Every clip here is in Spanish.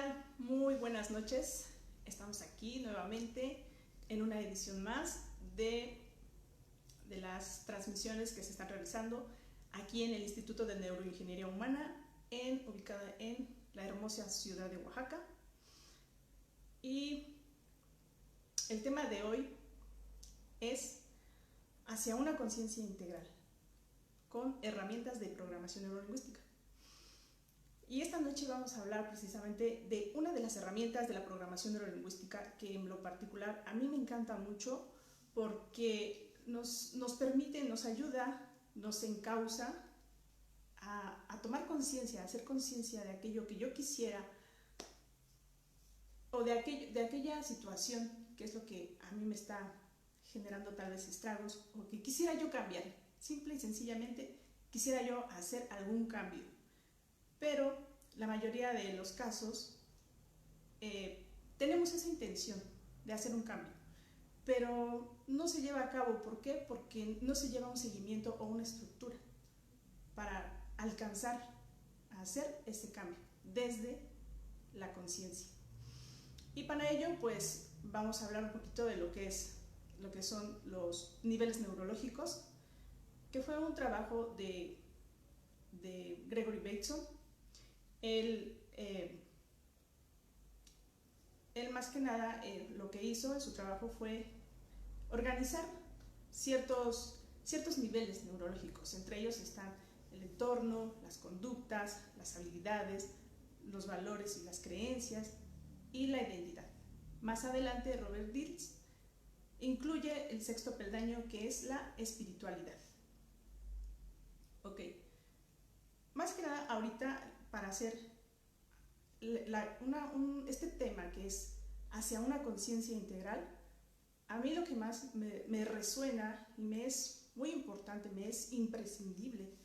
tal? Muy buenas noches. Estamos aquí nuevamente en una edición más de las transmisiones que se están realizando aquí en el Instituto de Neuroingeniería Humana, ubicada en la hermosa ciudad de Oaxaca. Y el tema de hoy es hacia una conciencia integral con herramientas de programación neurolingüística. Y esta noche vamos a hablar precisamente de una de las herramientas de la programación neurolingüística que en lo particular a mí me encanta mucho porque nos permite, nos ayuda, nos encausa a tomar conciencia, a hacer conciencia de aquello que yo quisiera o de aquella situación que es lo que a mí me está generando tal vez estragos o que quisiera yo cambiar. Simple y sencillamente quisiera yo hacer algún cambio. Pero la mayoría de los casos tenemos esa intención de hacer un cambio, pero no se lleva a cabo. ¿Por qué? Porque no se lleva un seguimiento o una estructura para alcanzar a hacer ese cambio desde la conciencia. Y para ello, pues vamos a hablar un poquito de lo que son los niveles neurológicos, que fue un trabajo de Gregory Bateson. Él más que nada lo que hizo en su trabajo fue organizar ciertos niveles neurológicos. Entre ellos están el entorno, las conductas, las habilidades, los valores y las creencias y la identidad. Más adelante Robert Dilts incluye el sexto peldaño, que es la espiritualidad. Ok, más que nada ahorita para hacer este tema que es hacia una conciencia integral, a mí lo que más me resuena y me es muy importante, me es imprescindible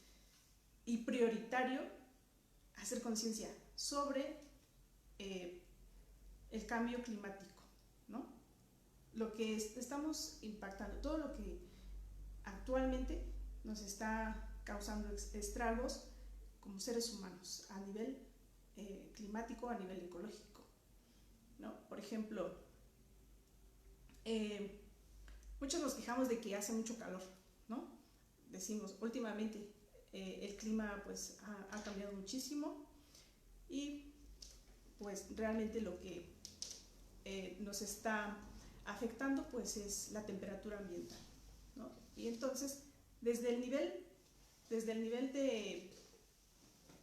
y prioritario hacer conciencia sobre el cambio climático, ¿no? Lo que estamos impactando, todo lo que actualmente nos está causando estragos como seres humanos a nivel climático, a nivel ecológico, ¿no? Por ejemplo, muchos nos quejamos de que hace mucho calor, ¿no? Decimos, últimamente el clima pues ha cambiado muchísimo y pues realmente lo que nos está afectando pues es la temperatura ambiental, ¿no? Y entonces desde el nivel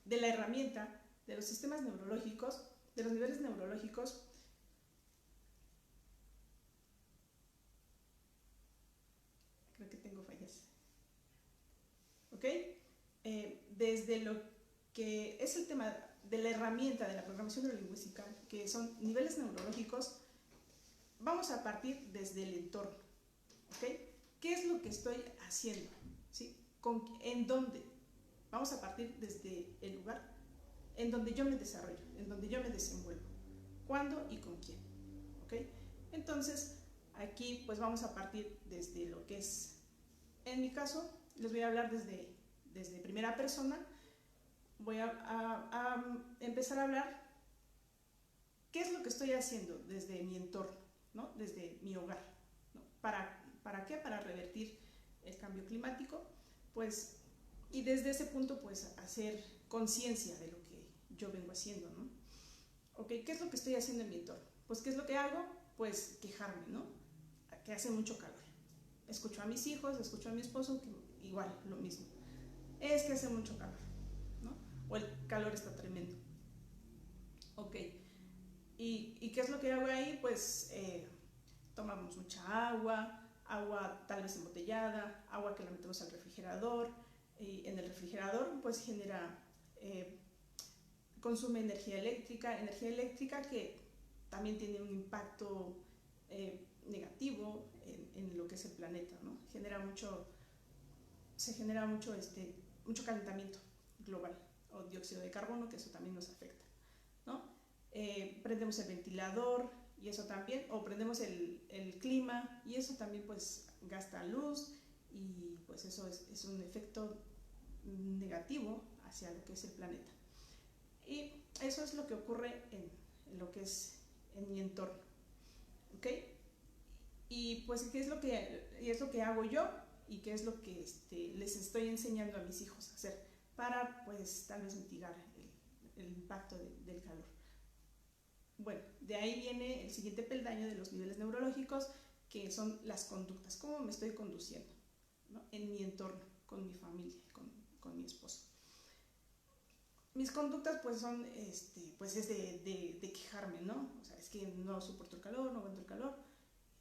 de la herramienta de los sistemas neurológicos, de los niveles neurológicos, creo que tengo fallas, ¿ok? Desde lo que es el tema de la herramienta de la programación neurolingüística, que son niveles neurológicos, vamos a partir desde el entorno, ¿ok? ¿Qué es lo que estoy haciendo? ¿Sí? ¿En dónde? Vamos a partir desde el lugar en donde yo me desarrollo, en donde yo me desenvuelvo, cuándo y con quién, ¿ok? Entonces, aquí pues vamos a partir desde lo que es, en mi caso, les voy a hablar desde primera persona. Voy a empezar a hablar qué es lo que estoy haciendo desde mi entorno, ¿no? Desde mi hogar, ¿no? ¿Para qué? Para revertir el cambio climático, pues, y desde ese punto pues hacer conciencia de lo que yo vengo haciendo, ¿no? Ok, ¿qué es lo que estoy haciendo en mi entorno? Pues, ¿qué es lo que hago? Pues quejarme, ¿no? Que hace mucho calor. Escucho a mis hijos, escucho a mi esposo, que igual, lo mismo. Es que hace mucho calor, ¿no? O el calor está tremendo. Ok, ¿y qué es lo que hago ahí? Pues tomamos mucha agua tal vez embotellada, agua que la metemos al refrigerador, y en el refrigerador pues consume energía eléctrica que también tiene un impacto negativo en lo que es el planeta, ¿no? Se genera mucho calentamiento global, o dióxido de carbono, que eso también nos afecta, ¿no? Prendemos el ventilador y eso también, o prendemos el clima y eso también pues gasta luz y pues eso es un efecto negativo hacia lo que es el planeta. Y eso es lo que ocurre lo que es en mi entorno, ¿ok? Y pues qué es lo que hago yo y qué es lo que les estoy enseñando a mis hijos a hacer para pues tal vez mitigar el impacto del calor. Bueno, de ahí viene el siguiente peldaño de los niveles neurológicos, que son las conductas, cómo me estoy conduciendo, ¿no?, en mi entorno, con mi familia, con mi esposo. Mis conductas pues son, pues es de quejarme, ¿no? O sea, es que no soporto el calor, no aguanto el calor,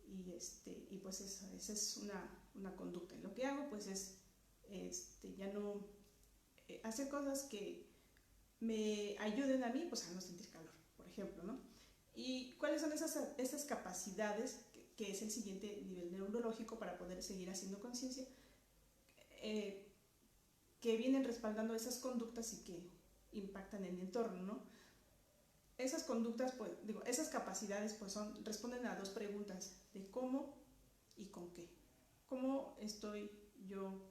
y pues esa es una conducta. Y lo que hago pues es ya no hacer cosas que me ayuden a mí pues a no sentir calor, por ejemplo, ¿no? ¿Y cuáles son esas capacidades, que es el siguiente nivel neurológico para poder seguir haciendo conciencia, que vienen respaldando esas conductas y que impactan en el entorno, ¿no? Esas conductas, pues, esas capacidades pues responden a dos preguntas, de cómo y con qué. ¿Cómo estoy yo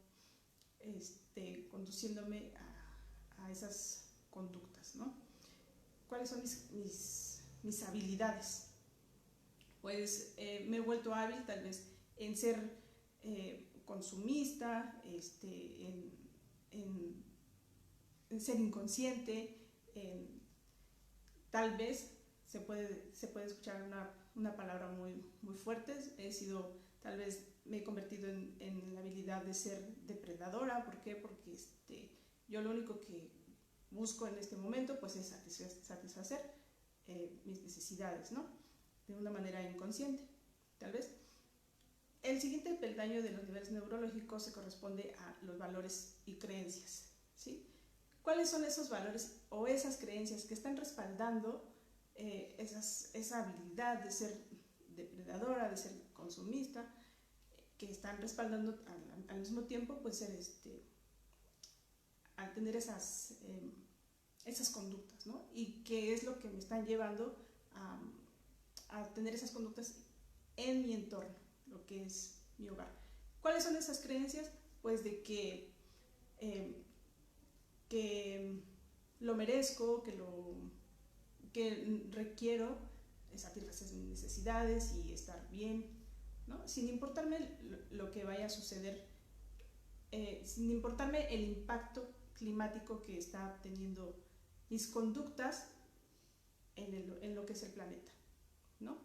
conduciéndome a esas conductas, ¿no? ¿Cuáles son mis habilidades? Pues me he vuelto hábil tal vez en ser consumista, en ser inconsciente, tal vez se puede escuchar una palabra muy, muy fuerte. Tal vez me he convertido en la habilidad de ser depredadora. ¿Por qué? Porque yo lo único que busco en este momento pues es satisfacer mis necesidades, ¿no?, de una manera inconsciente, tal vez. El siguiente peldaño de los niveles neurológicos se corresponde a los valores y creencias, ¿sí? ¿Cuáles son esos valores o esas creencias que están respaldando esa habilidad de ser depredadora, de ser consumista, que están respaldando al mismo tiempo pues ser al tener esas conductas, ¿no? Y qué es lo que me están llevando a tener esas conductas en mi entorno, lo que es mi hogar. ¿Cuáles son esas creencias? Pues de que lo merezco, que requiero satisfacer mis necesidades y estar bien, ¿no?, sin importarme lo que vaya a suceder, sin importarme el impacto climático que está teniendo mis conductas en lo que es el planeta, ¿no?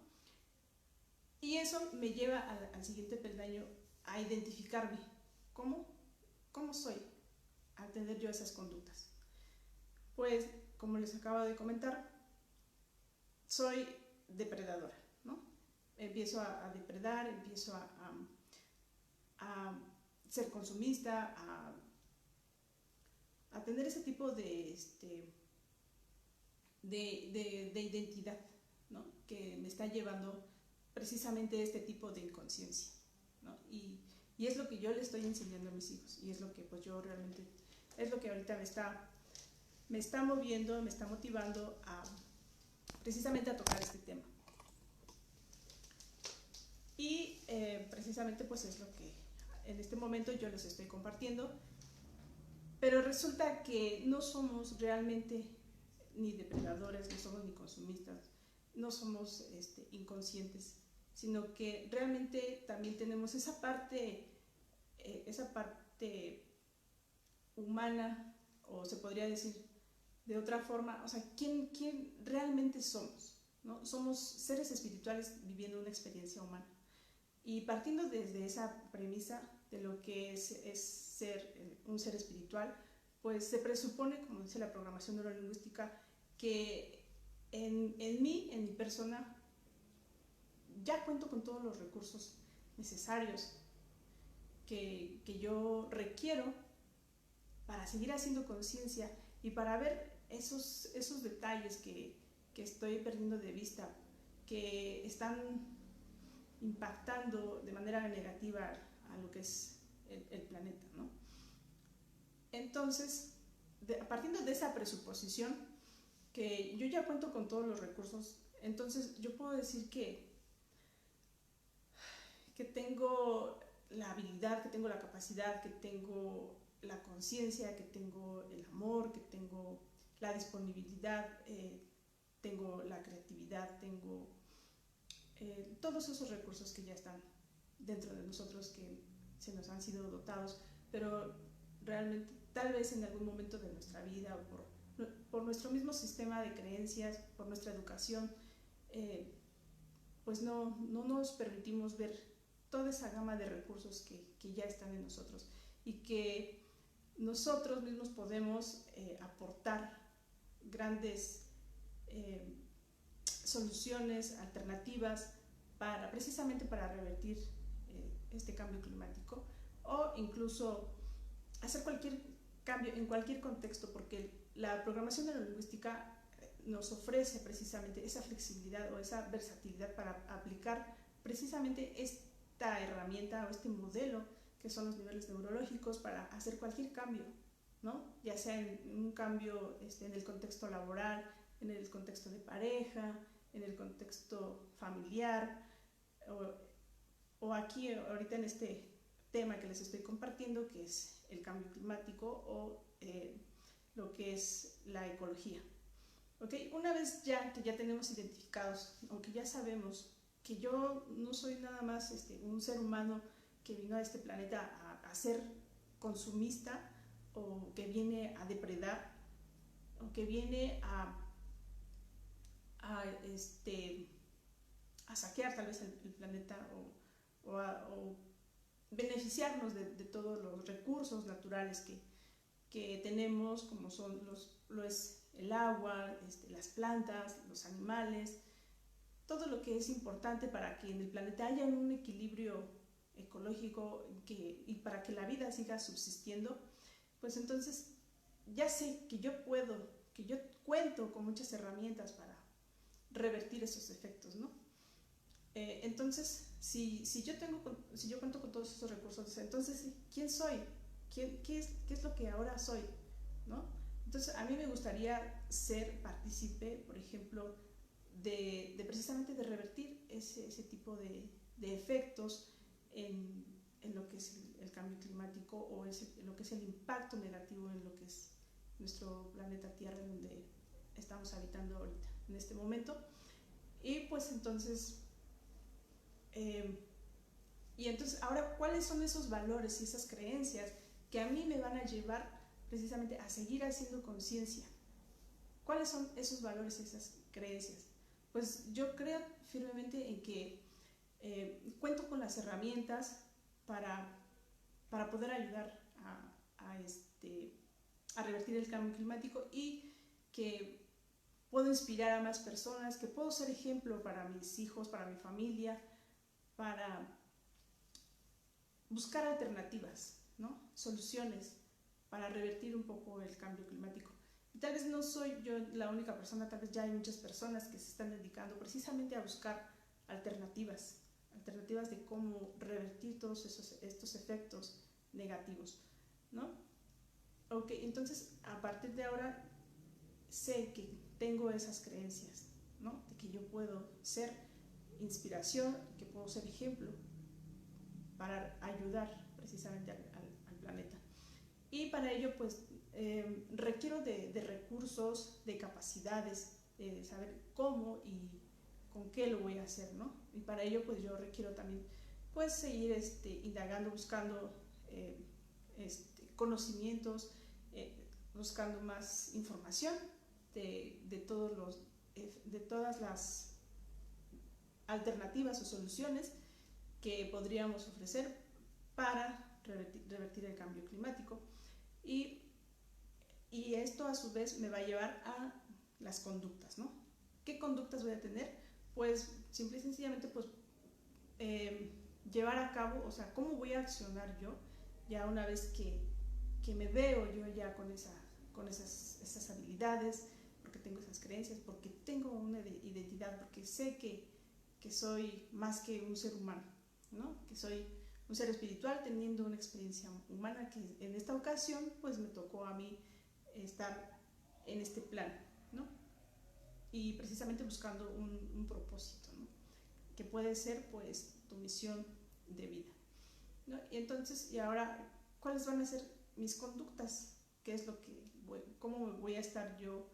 Y eso me lleva al siguiente peldaño, a identificarme. ¿Cómo soy al tener yo esas conductas? Pues, como les acabo de comentar, soy depredadora, ¿no? Empiezo a depredar, empiezo a ser consumista, a tener ese tipo de identidad, ¿no?, que me está llevando precisamente este tipo de inconsciencia, ¿no? Y es lo que yo le estoy enseñando a mis hijos, y es lo que pues yo realmente, es lo que ahorita me está moviendo, me está motivando precisamente a tocar este tema. Y precisamente pues es lo que en este momento yo les estoy compartiendo, pero resulta que no somos realmente ni depredadores, no somos ni consumistas, no somos inconscientes, sino que realmente también tenemos esa parte humana, o se podría decir de otra forma, o sea, ¿quién realmente somos, ¿no? Somos seres espirituales viviendo una experiencia humana. Y partiendo desde esa premisa de lo que es ser un ser espiritual, pues se presupone, como dice la programación neurolingüística, que en mí, en mi persona, ya cuento con todos los recursos necesarios que yo requiero para seguir haciendo conciencia y para ver esos detalles que estoy perdiendo de vista, que están impactando de manera negativa a lo que es el planeta, ¿no? Entonces, partiendo de esa presuposición, que yo ya cuento con todos los recursos, entonces yo puedo decir que tengo la habilidad, que tengo la capacidad, que tengo la conciencia, que tengo el amor, que tengo la disponibilidad, tengo la creatividad, tengo todos esos recursos que ya están dentro de nosotros, que se nos han sido dotados, pero realmente tal vez en algún momento de nuestra vida o por nuestro mismo sistema de creencias, por nuestra educación, pues no nos permitimos ver toda esa gama de recursos que ya están en nosotros y que nosotros mismos podemos aportar grandes soluciones alternativas precisamente para revertir este cambio climático, o incluso hacer cualquier cambio en cualquier contexto, porque la programación neurolingüística nos ofrece precisamente esa flexibilidad o esa versatilidad para aplicar precisamente esta herramienta o este modelo que son los niveles neurológicos para hacer cualquier cambio, ¿no? Ya sea en un cambio en el contexto laboral, en el contexto de pareja, en el contexto familiar, o aquí ahorita en este tema que les estoy compartiendo, que es el cambio climático o lo que es la ecología. ¿Okay? Una vez que ya tenemos identificados, o que ya sabemos que yo no soy nada más un ser humano que vino a este planeta a ser consumista, o que viene a depredar, o que viene a saquear tal vez el planeta, o beneficiarnos de todos los recursos naturales que tenemos, como lo es el agua, las plantas, los animales, todo lo que es importante para que en el planeta haya un equilibrio ecológico y para que la vida siga subsistiendo. Pues entonces ya sé que yo cuento con muchas herramientas para revertir esos efectos, ¿no? Entonces, si yo cuento con todos esos recursos, entonces, ¿quién soy? ¿Qué es lo que ahora soy? ¿No? Entonces, a mí me gustaría ser partícipe, por ejemplo, de precisamente de revertir ese tipo de efectos en lo que es el cambio climático, o en lo que es el impacto negativo en lo que es nuestro planeta Tierra, donde estamos habitando ahorita, en este momento. Y pues entonces, ahora, ¿cuáles son esos valores y esas creencias que a mí me van a llevar precisamente a seguir haciendo conciencia? ¿Cuáles son esos valores y esas creencias? Pues yo creo firmemente en que cuento con las herramientas para poder ayudar a revertir el cambio climático, y que puedo inspirar a más personas, que puedo ser ejemplo para mis hijos, para mi familia, para buscar alternativas, ¿no? Soluciones para revertir un poco el cambio climático. Y tal vez no soy yo la única persona, tal vez ya hay muchas personas que se están dedicando precisamente a buscar alternativas de cómo revertir todos estos efectos negativos, ¿no? Ok, entonces a partir de ahora sé que tengo esas creencias, ¿no? De que yo puedo ser inspiración, que puedo ser ejemplo para ayudar precisamente al planeta. Y para ello, pues, requiero de recursos, de capacidades, de saber cómo y con qué lo voy a hacer, ¿no? Y para ello, pues, yo requiero también, pues, seguir indagando, buscando conocimientos, buscando más información de todas las alternativas o soluciones que podríamos ofrecer para revertir el cambio climático. Y esto a su vez me va a llevar a las conductas, ¿no? ¿Qué conductas voy a tener? Pues simple y sencillamente, pues, llevar a cabo, o sea, cómo voy a accionar yo ya una vez que me veo yo ya con esas habilidades, porque tengo esas creencias, porque tengo una identidad, porque sé que soy más que un ser humano, ¿no? Que soy un ser espiritual teniendo una experiencia humana, que en esta ocasión pues me tocó a mí estar en este plan, ¿no? Y precisamente buscando un propósito, ¿no? Que puede ser pues tu misión de vida, ¿no? Y entonces, y ahora, ¿cuáles van a ser mis conductas? ¿Qué es lo que cómo voy a estar yo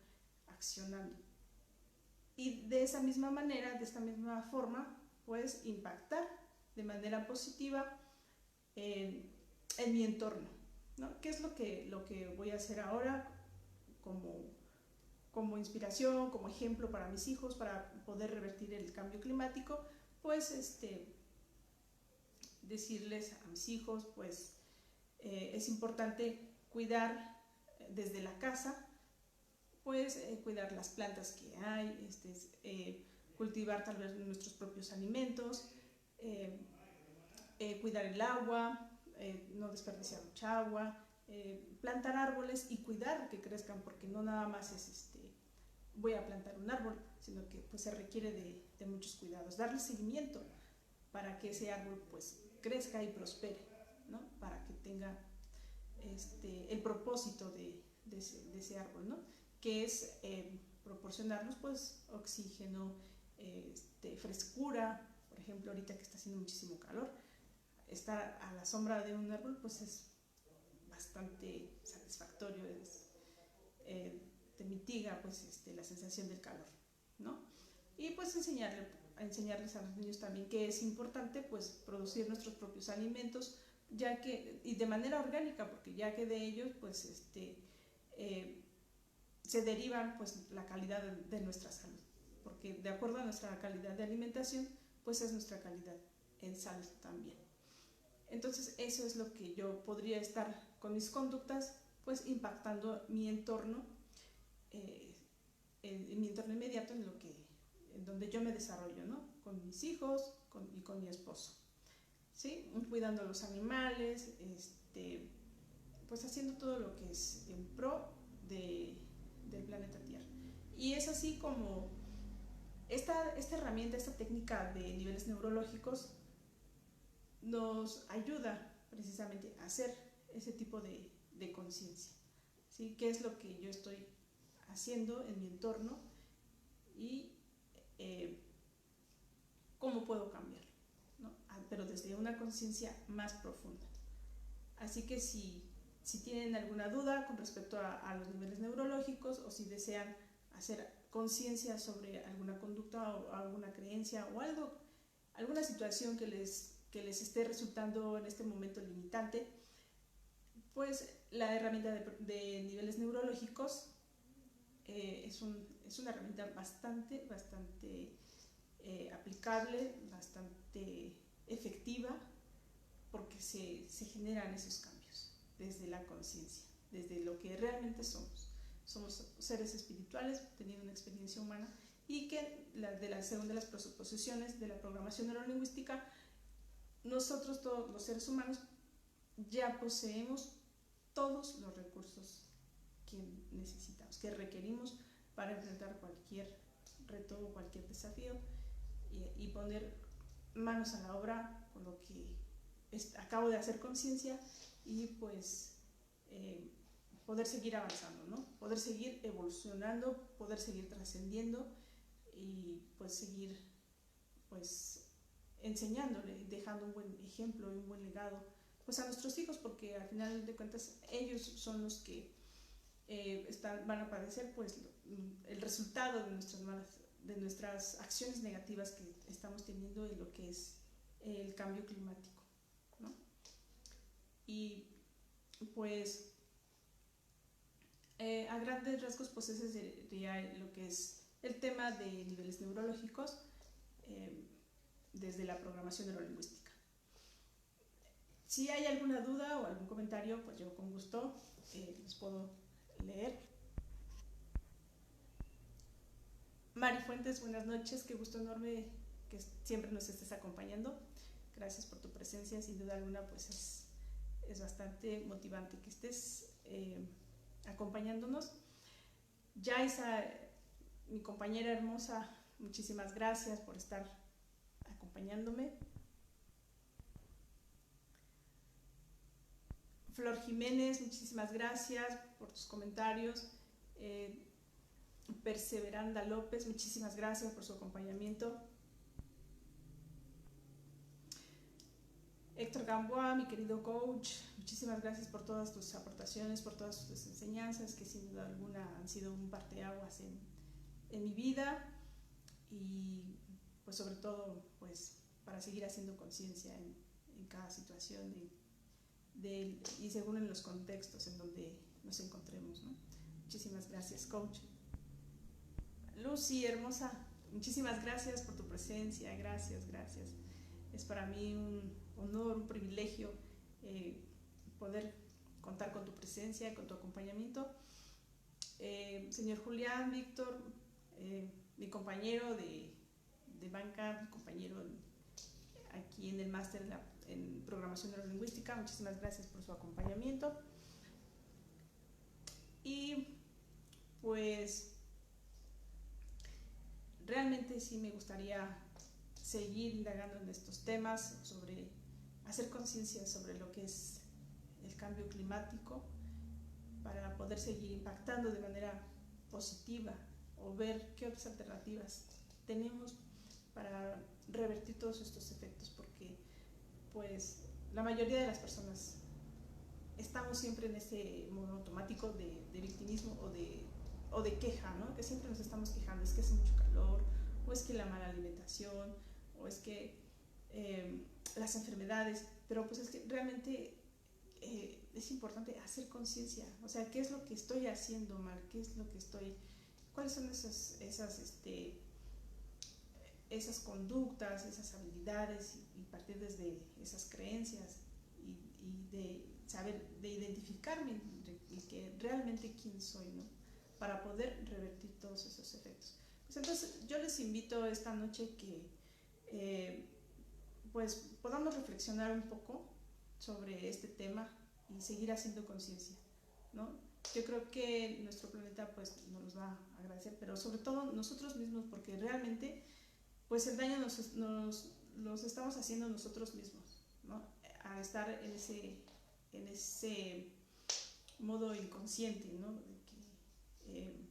accionando? y de esa misma manera, de esta misma forma, pues impactar de manera positiva en mi entorno, ¿no? ¿Qué es lo que voy a hacer ahora como inspiración, como ejemplo para mis hijos, para poder revertir el cambio climático? Pues decirles a mis hijos, pues es importante cuidar desde la casa, pues cuidar las plantas que hay, cultivar tal vez nuestros propios alimentos, cuidar el agua, no desperdiciar mucha agua, plantar árboles y cuidar que crezcan, porque no nada más es voy a plantar un árbol, sino que pues se requiere de muchos cuidados, darle seguimiento para que ese árbol pues crezca y prospere, ¿no? Para que tenga el propósito de ese árbol, ¿no? Que es proporcionarnos pues oxígeno, frescura. Por ejemplo, ahorita que está haciendo muchísimo calor, estar a la sombra de un árbol pues es bastante satisfactorio, te mitiga pues la sensación del calor, ¿no? Y pues enseñarles a los niños también que es importante pues producir nuestros propios alimentos, ya que, y de manera orgánica, porque ya que de ellos pues se derivan pues la calidad de nuestra salud, porque de acuerdo a nuestra calidad de alimentación pues es nuestra calidad en salud también. Entonces eso es lo que yo podría estar con mis conductas pues impactando mi entorno, en mi entorno inmediato, en donde yo me desarrollo, ¿no? Con mis hijos y con mi esposo, ¿sí? Cuidando a los animales, pues haciendo todo lo que es en pro del planeta Tierra. Y es así como esta herramienta, esta técnica de niveles neurológicos nos ayuda precisamente a hacer ese tipo de conciencia, ¿sí? ¿Qué es lo que yo estoy haciendo en mi entorno y cómo puedo cambiarlo, ¿no? Pero desde una conciencia más profunda. Así que si tienen alguna duda con respecto a los niveles neurológicos, o si desean hacer conciencia sobre alguna conducta o alguna creencia o alguna situación que les esté resultando en este momento limitante, pues la herramienta de niveles neurológicos es una herramienta bastante aplicable, bastante efectiva, porque se generan esos cambios desde la conciencia, desde lo que realmente somos. Somos seres espirituales teniendo una experiencia humana, y que según de las proposiciones de la programación neurolingüística, nosotros todos los seres humanos ya poseemos todos los recursos que necesitamos, que requerimos para enfrentar cualquier reto o cualquier desafío, y poner manos a la obra con lo que acabo de hacer conciencia, y pues poder seguir avanzando, ¿no? Poder seguir evolucionando, poder seguir trascendiendo, y pues seguir pues enseñándole, dejando un buen ejemplo y un buen legado pues a nuestros hijos, porque al final de cuentas ellos son los que van a padecer pues el resultado de nuestras acciones negativas que estamos teniendo en lo que es el cambio climático, ¿no? Y pues a grandes rasgos pues ese sería lo que es el tema de niveles neurológicos desde la programación neurolingüística. Si hay alguna duda o algún comentario, pues yo con gusto les puedo leer. Mari Fuentes, buenas noches, qué gusto enorme que siempre nos estés acompañando. Gracias por tu presencia, sin duda alguna pues es bastante motivante que estés acompañándonos. Yaisa, mi compañera hermosa, muchísimas gracias por estar acompañándome. Flor Jiménez, muchísimas gracias por tus comentarios. Perseveranda López, muchísimas gracias por su acompañamiento. Héctor Gamboa, mi querido coach, muchísimas gracias por todas tus aportaciones, por todas tus enseñanzas, que sin duda alguna han sido un parteaguas en mi vida. y pues sobre todo pues para seguir haciendo conciencia en cada situación y según en los contextos en donde nos encontremos, ¿no? Muchísimas gracias, coach. Lucy, hermosa, muchísimas gracias por tu presencia, gracias. Es para mí un honor, un privilegio poder contar con tu presencia, con tu acompañamiento. Señor Julián, Víctor, mi compañero de banca, mi compañero aquí en el máster en programación neurolingüística, muchísimas gracias por su acompañamiento. Y pues realmente sí me gustaría seguir indagando en estos temas, sobre hacer conciencia sobre lo que es el cambio climático, para poder seguir impactando de manera positiva o ver qué otras alternativas tenemos para revertir todos estos efectos, porque pues la mayoría de las personas estamos siempre en ese modo automático de victimismo o de queja, ¿no? Que siempre nos estamos quejando, es que hace mucho calor, o es que la mala alimentación, o es que las enfermedades, pero pues es que realmente es importante hacer conciencia, o sea, qué es lo que estoy haciendo mal, qué es lo que estoy, cuáles son esas conductas, esas habilidades, y partir desde esas creencias y de saber, de identificarme y que realmente quién soy, ¿no? Para poder revertir todos esos efectos. Pues entonces yo les invito esta noche que pues podamos reflexionar un poco sobre este tema y seguir haciendo conciencia, ¿no? Yo creo que nuestro planeta pues nos va a agradecer, pero sobre todo nosotros mismos, porque realmente pues el daño nos estamos haciendo nosotros mismos, ¿no? A estar en ese modo inconsciente, ¿no? De que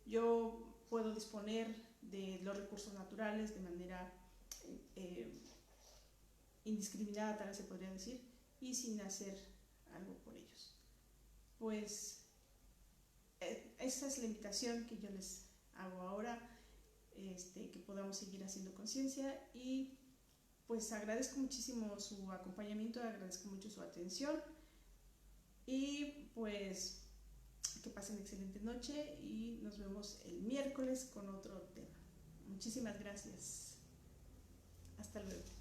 yo puedo disponer de los recursos naturales de manera indiscriminada, tal vez se podría decir, y sin hacer algo por ellos. Pues esa es la invitación que yo les hago ahora, que podamos seguir haciendo conciencia, y pues agradezco muchísimo su acompañamiento, agradezco mucho su atención, y pues que pasen excelente noche y nos vemos el miércoles con otro tema. Muchísimas gracias. Hasta luego.